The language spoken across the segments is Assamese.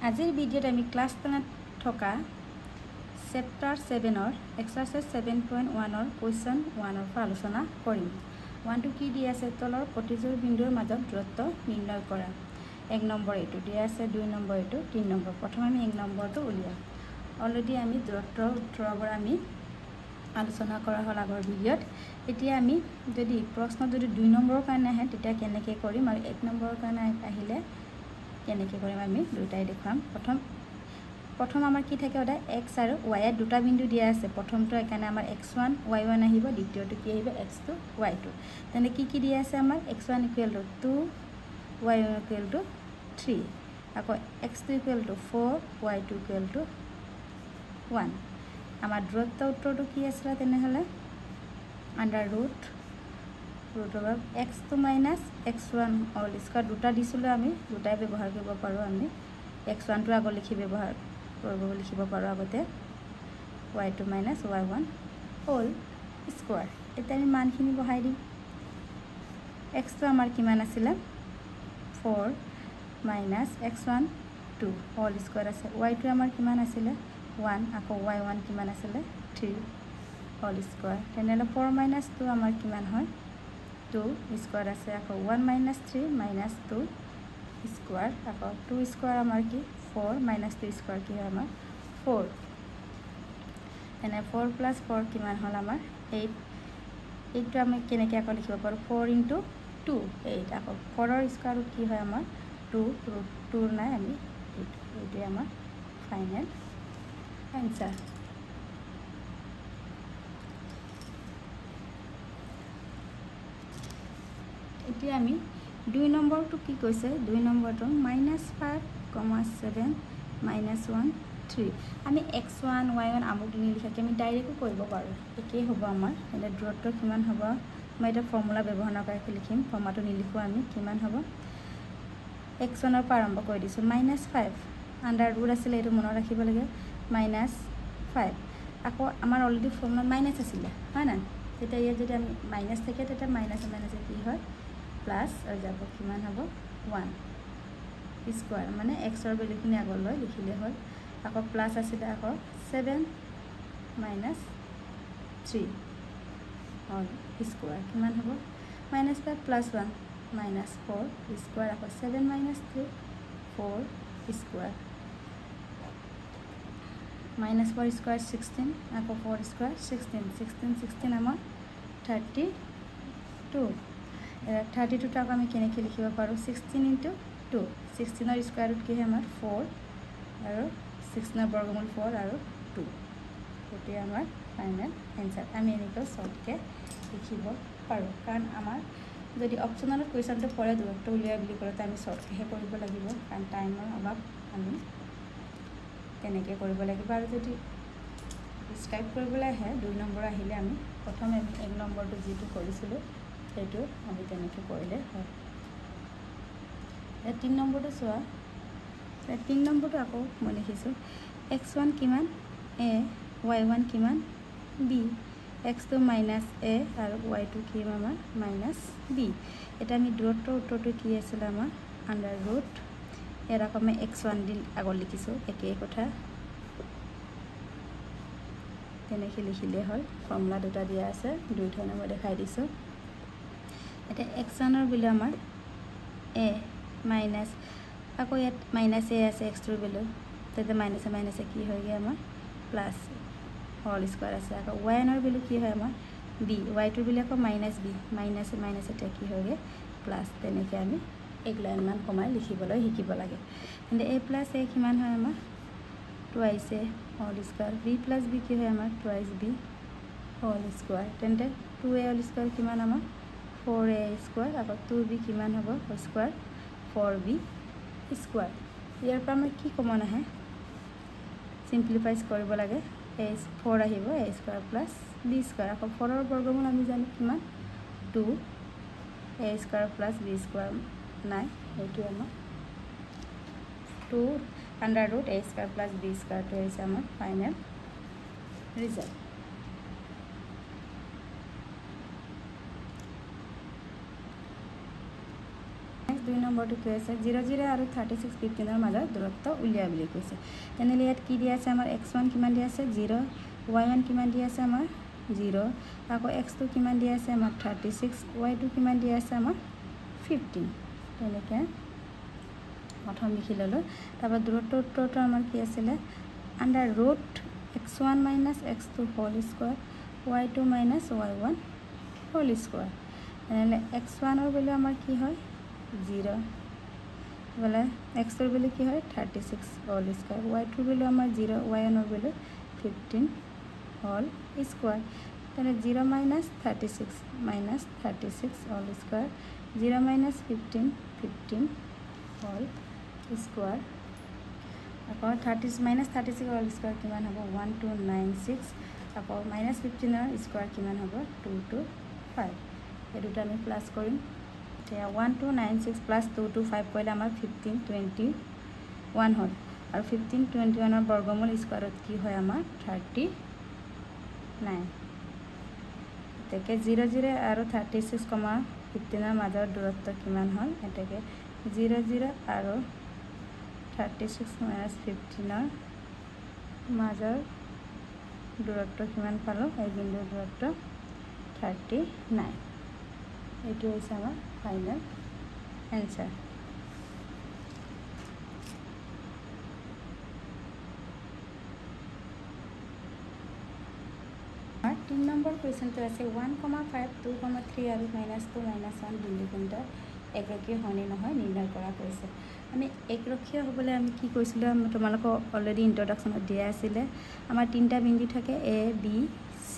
আজিৰ ভিডিঅ'ত আমি ক্লাছ 10ত থকা চেপ্টাৰ 7ৰ এক্সাৰসাইজ 7.1ৰ কুৱেশ্যন 1ৰ পৰা আলোচনা কৰিম। 1টো কি দিয়া আছে, তলৰ প্ৰতিযোৰ বিন্দুৰ মাজত দূৰত্ব নিৰ্ণয় কৰা। 1 নম্বৰ এইটো দিয়া আছে, 2 নম্বৰ এইটো, 3 নম্বৰ। প্ৰথমে আমি 1 নম্বৰটো উলিয়াম। অলৰেডি আমি দূৰত্বৰ উত্তৰবোৰ আমি আলোচনা কৰা হ'ল আগৰ ভিডিঅ'ত। এতিয়া আমি যদি প্ৰশ্ন যদি 2 নম্বৰৰ কাৰণে আহে তেতিয়া কেনেকৈ কৰিম আৰু 1 নম্বৰৰ কাৰণে আহিলে কেনেকৈ কৰিম আমি দুটাই দেখুৱাম। প্ৰথম আমাৰ কি থাকে সদায় x আৰু y ইয়াত দুটা বিন্দু দিয়া আছে। প্ৰথমটো একাৰণে আমাৰ x1 y1 আহিব, দ্বিতীয়টো কি আহিব x2 y2। তেনে কি দিয়া আছে আমাৰ x1 = 2 y1 = 3 আকৌ x2 = 4 y2 = 1। আমাৰ দূৰত্ব উত্তৰটো কি আছিল তেনেহ'লে √√(x2 - x1) দুটা দিছিলোঁ, আমি দুটাই ব্যৱহাৰ কৰিব পাৰোঁ। আমি x1টো আগত লিখিব পাৰোঁ আগতে, y2 - y1 হোল স্কোৱাৰ। এতিয়া আমি মানখিনি বহাই দিম। x2 আমাৰ কিমান আছিলে 4 - x1 2 হোল স্কোৱাৰ আছে। y2 আমাৰ কিমান আছিলে 1 আকৌ y1 কিমান আছিলে 3 হোল স্কোৱাৰ। তেনেহ'লে 4 - 2 আমাৰ কিমান হয় 2 স্কোৱাৰ আছে। আকৌ 1 - 3 - 2 স্কোৱাৰ আকৌ 2 স্কোৱাৰ আমাৰ কি 4 - 2 স্কোৱাৰ কি হয় আমাৰ 4। এনে 4 + 4 কিমান হ'ল আমাৰ 8। এইটো আমি কেনেকৈ আকৌ লিখিব পাৰোঁ 4 × 2 8 আকৌ 4ৰ স্কোৱাৰ ৰুট কি হয় আমাৰ 2 √2 নাই আমি এইটোৱে আমাৰ ফাইনেল এনচাৰ। এতিয়া আমি 2 নম্বৰটো কি কৈছে, 2 নম্বৰটো -5, 7 -1 3। আমি x1 y1 আমুক নিলিখাকৈ আমি ডাইৰেক্টো কৰিব পাৰোঁ, একেই হ'ব আমাৰ। এতিয়া দূৰত্ব কিমান হ'ব, মই এতিয়া ফৰ্মুলা ব্যৱহাৰ নকৰাকৈ লিখিম, ফৰ্মুলাটো নিলিখোঁ আমি। কিমান হ'ব x1ৰ পৰা আৰম্ভ কৰি দিছোঁ -5 √ আছিলে, এইটো মনত ৰাখিব লাগে -5 আকৌ আমাৰ অলৰেডি ফৰ্মুলাত মাইনাছ আছিলে হয় নাই। তেতিয়া ইয়াত যদি আমি মাইনাছ থাকে তেতিয়া মাইনাছে কি হয় প্লাছ হৈ যাব। কিমান হ'ব 1 স্কোৱাৰ, মানে এক্সৰ ভেলুখিনি আগলৈ লিখিলে হ'ল। আকৌ প্লাছ আছিলে আকৌ 7 - 3 হ'ল স্কোৱাৰ। কিমান হ'ব -5 + 1 -4 স্কোৱাৰ আকৌ 7 - 3 4 স্কোৱাৰ -4 স্কোৱাৰ 16 আকৌ 4 স্কোৱাৰ 16 আমাৰ 32। 32টো আকৌ আমি কেনেকৈ লিখিব পাৰোঁ 16 × 2 16ৰ স্কোৱাৰ ৰুট কি হয় আমাৰ 4 আৰু 16ৰ বৰ্গমূল 4 আৰু 2। সেইটোৱে আমাৰ ফাইনেল এনচাৰ। আমি এনেকৈ শ্বৰ্টকৈ লিখিব পাৰোঁ, কাৰণ আমাৰ যদি অপশ্যনেলত কুৱেশ্যনটো পৰে দূৰত্ব উলিয়াই বুলি ক'লে আমি শ্বৰ্টকৈহে কৰিব লাগিব, কাৰণ টাইমৰ অভাৱ। আমি তেনেকৈ কৰিব লাগিব। আৰু যদি ডিছক্ৰাইব কৰিবলৈ আহে 2 নম্বৰ আহিলে আমি প্ৰথমে 1 নম্বৰটো যিটো কৰিছিলোঁ সেইটো আমি তেনেকৈ কৰিলে হয়। 3 নম্বৰটো চোৱা। 3 নম্বৰটো আকৌ মই লিখিছোঁ x1 কিমান a y1 কিমান b, x2 - a আৰু y2 কি আমাৰ -b। এতিয়া আমি দূৰত্বৰ উত্তৰটো কি আছিলে আমাৰ √। ইয়াত আকৌ আমি x1 দি আগত লিখিছোঁ, একেই কথা তেনেকৈ লিখিলে হ'ল। ফৰ্মুলা দুটা দিয়া আছে, 2 ধৰণে মই দেখাই দিছোঁ। এতিয়া x1ৰ ভেলু আমাৰ a মাইনাছ আকৌ ইয়াত -a আছে x2ৰ ভেলু, তেতিয়া মাইনাছে কি হয়গৈ আমাৰ প্লাছ হোল স্কোৱাৰ আছে। আকৌ y1ৰ ভেলু কি হয় আমাৰ b, y2ৰ ভেলু আকৌ -b মাইনাছে এতিয়া কি হয়গৈ প্লাছ। তেনেকৈ আমি 1 লাইনমান কমাই লিখিবলৈ শিকিব লাগে। তেন্তে a + a কিমান হয় আমাৰ 2a whole square, b + b কি হয় আমাৰ 2b হোল স্কোৱাৰ। তেন্তে 2a হোল স্কোৱাৰ কিমান আমাৰ 4a স্কোৱাৰ আকৌ 2b কিমান হ'ব স্কোৱাৰ 4b স্কোৱাৰ। ইয়াৰ পৰা আমাৰ কি কমন আহে চিম্পলিফাইজ কৰিব লাগে, 4 আহিব a স্কোৱাৰ + b স্কোৱাৰ। আকৌ 4ৰ বৰ্গমূল আমি জানো কিমান 2 a স্কোৱাৰ + b স্কোৱাৰ নাই, এইটোৱে আমাৰ 2 √a স্কোৱাৰ + b স্কোৱাৰটো হৈছে আমাৰ ফাইনেল ৰিজাল্ট। 2 নম্বৰটো কৈ আছে 0 0 আৰু 36 15ৰ মাজৰ দূৰত্ব উলিয়া বুলি কৈছে তেনেহ'লে ইয়াত কি দিয়া আছে আমাৰ x1 কিমান দিয়া আছে 0 y1 কিমান দিয়া আছে আমাৰ 0 আকৌ x2 কিমান দিয়া আছে আমাৰ 36 y2 কিমান দিয়া আছে আমাৰ 15 তেনেকৈ প্ৰথম লিখি ল'লোঁ তাৰপৰা দূৰত্বৰ উত্তৰটো আমাৰ কি আছিলে under root x1 minus x2 whole square y2 minus y1 whole square তেনেহ'লে x1 ৰ ভেলু আমাৰ কি হয় 0 বোলে x2 ৰ ভেলু কি হয় 36 whole square y2 ৰ ভেলু আমাৰ 0 y1 ৰ ভেলু 15 whole square তেনে 0 minus 36 whole square 0 minus 15 whole square আকৌ 30 minus 36 whole square কিমান হ'ব 1296 আকৌ minus 15 ৰ স্কয়াৰ কিমান হ'ব 225 এই দুটা আমি প্লাস কৰিম এতিয়া 1296 plus 225 কৰিলে আমাৰ 1521 হ'ল আৰু 1521 ৰ বৰ্গমূল স্কয়াৰত কি হয় আমাৰ 39 এতেকে 0 0 আৰু 36, 15 ৰ মাজৰ দূৰত্ব কিমান হ'ল এতেকে 0 0 আৰু 36 minus 15 ৰ মাজৰ দূৰত্ব কিমান পালো এই বিন্দুৰ দূৰত্ব 39 এটো হৈছে আমাৰ ফাইনাল आंसर 3 নম্বৰ কুৱেশ্যনটো আছে 1,5 2,3 আৰু -2 -1 বিন্দু কেন্দ্ৰ একৰক্ষীয় হয় নে নহয় নিৰ্ণয় কৰা কৈছে আমি একৰক্ষীয় হ'বলৈ আমি কি কৈছিলো তোমালোকক অলৰেডি ইন্ট্ৰডাকশনত দিয়া আছিল আমাৰ তিনটা বিন্দু থাকে A B C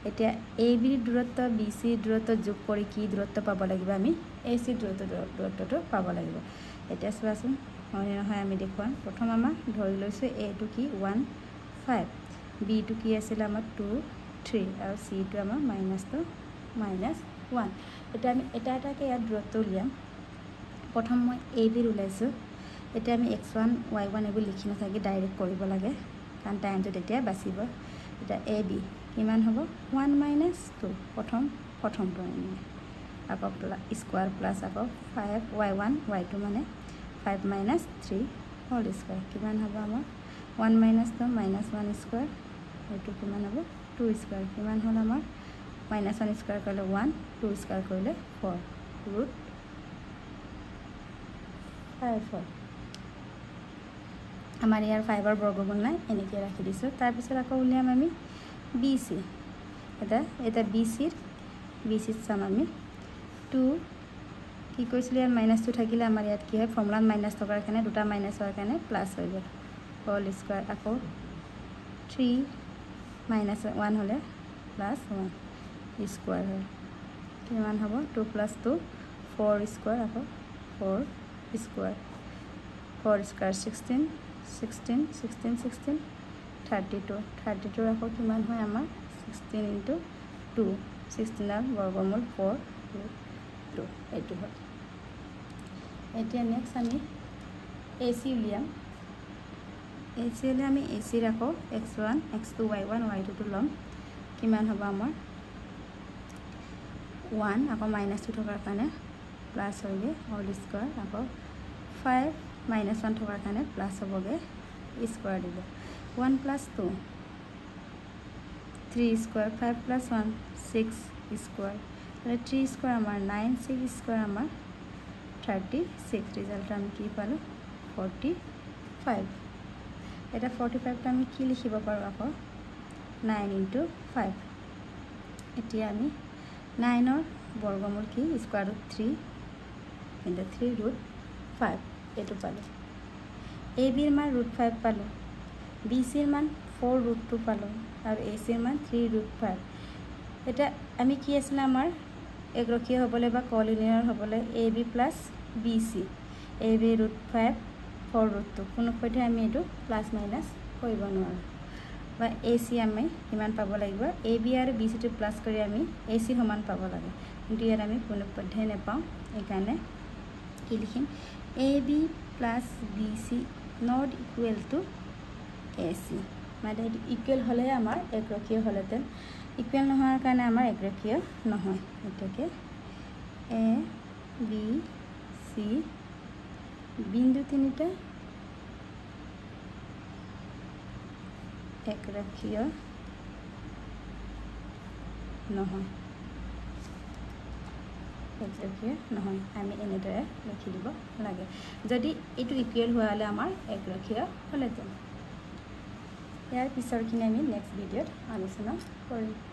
এতিয়া A B দূৰত্ব B C দূৰত্ব যোগ কৰি কি দূৰত্ব পাব লাগিব আমি AC দূৰত্বটো পাব লাগিব এতিয়া চোৱাচোন হয় নহয় আমি দেখুৱাম প্ৰথম আমাৰ ধৰি লৈছো A টো কি 1 5 B টো কি আছিল আমাৰ 2 3 আৰু C টো আমাৰ -1 এটা আমি এটাকে ইয়াত দূৰত্ব উলিয়াম প্ৰথম মই AB উলাইছো এটা আমি x1 y1 এবি লিখি নাথাকি ডাইৰেক্ট কৰিব লাগে কাৰণ টাইমটো তেতিয়া বাচিব এটা AB কিমান হ'ব 1 - 2 প্ৰথমটো আমি আকৌ স্কয়াৰ প্লাস আকৌ 5 y1 y2 মানে 5 - 3 হোল স্কয়াৰ কিমান হ'ব আমাৰ 1 - 2 -1 স্কয়াৰ এটো কিমান হ'ব 2 স্কয়াৰ কিমান হ'ল আমাৰ -1 স্কয়াৰ কৰিলে 1 2 স্কয়াৰ কৰিলে 4 ৰুট 5 হয় আমাৰ ইয়াৰ 5 ৰ বৰ্গমূল নাই এনেকৈ ৰাখি দিছো তাৰ পিছত আকৌ উলিয়াম আমি BC এটা BC চাম আমি 2 কি কৈছিলে ইয়াৰ -2 থাকিলে আমাৰ ইয়াত কি হয় ফৰ্মুলাত মাইনাস থকাৰ কাৰণে দুটা মাইনাস হোৱাৰ কাৰণে প্লাস হৈ গ'ল হোল স্কয়াৰ আকৌ 3 -1 হলে +1 স্কয়াৰ হয় কিমান হ'ব 2 + 2 4 স্কয়াৰ আকৌ 4 স্কয়াৰ 4 স্কয়াৰ 16 16 16 16 32 আকৌ কিমান হয় আমাৰ 16 * 2 16 ৰ বৰ্গমূল 4 2 এটো হয় এতিয়া নেক্সট আমি AC উলিয়াম AC লে আমি AC ৰাখো x1 x2 y1 y2 টো লম কিমান হ'ব আমাৰ 1 আকৌ -2 থকাৰ কাৰণে প্লাস হ'বগে হোল স্কয়াৰ আকৌ 5 -1 থকাৰ কাৰণে প্লাস হ'বগে স্কয়াৰ দিব 1 + 2 3 স্কয়াৰ 5 + 1 6 স্কয়াৰ 3 স্কয়াৰ আমাৰ 9 6 স্কয়াৰ আমাৰ 36 ৰিজাল্ট আমি কি পালো 45 এটা 45 টা আমি কি লিখিব পাৰো আকৌ 9 * 5 এতিয়া আমি 9 ৰ বৰ্গমূল কি স্কয়াৰ ৰুট 3 * 3 ৰুট 5 এটো পালো AB ৰ মান ৰুট 5 পালো BC ৰ মান 4 ৰুট 2 পালো আৰু AC ৰ মান 3 ৰুট 5 এটা আমি কি আছিল আমাৰ একৰক্ষীয় হ'বলৈ বা কলিনিয়াৰ হ'বলৈ AB + BC AB root 5 4 root 2 কোনো পথে আমি এটো প্লাস মাইনাস কৰিব নোৱাৰো বা AC আমি কিমান পাব লাগিব AB আৰু BC টো প্লাস কৰি আমি AC সমান পাব লাগে কিন্তু ইয়াত আমি কোনো পথে নেপাও এই কাৰণে কি লিখিম AB + BC not equal to AC মানে ইকুৱেল হলে আমাৰ একৰক্ষীয় হলেতেন ইকুৱেল নোহোৱাৰ কাৰণে আমাৰ একৰক্ষীয় নহয় এটাকে A B C চি বিন্দু তিনিটা একৰেখীয় নহয় একৰেখীয় নহয় আমি এনেদৰে লিখি দিব লাগে যদি এইটো ইকুৱেল হোৱা হ'লে আমাৰ একৰেখীয় হ'লেহেঁতেন ইয়াৰ পিছৰখিনি আমি নেক্সট ভিডিঅ'ত আলোচনা কৰিম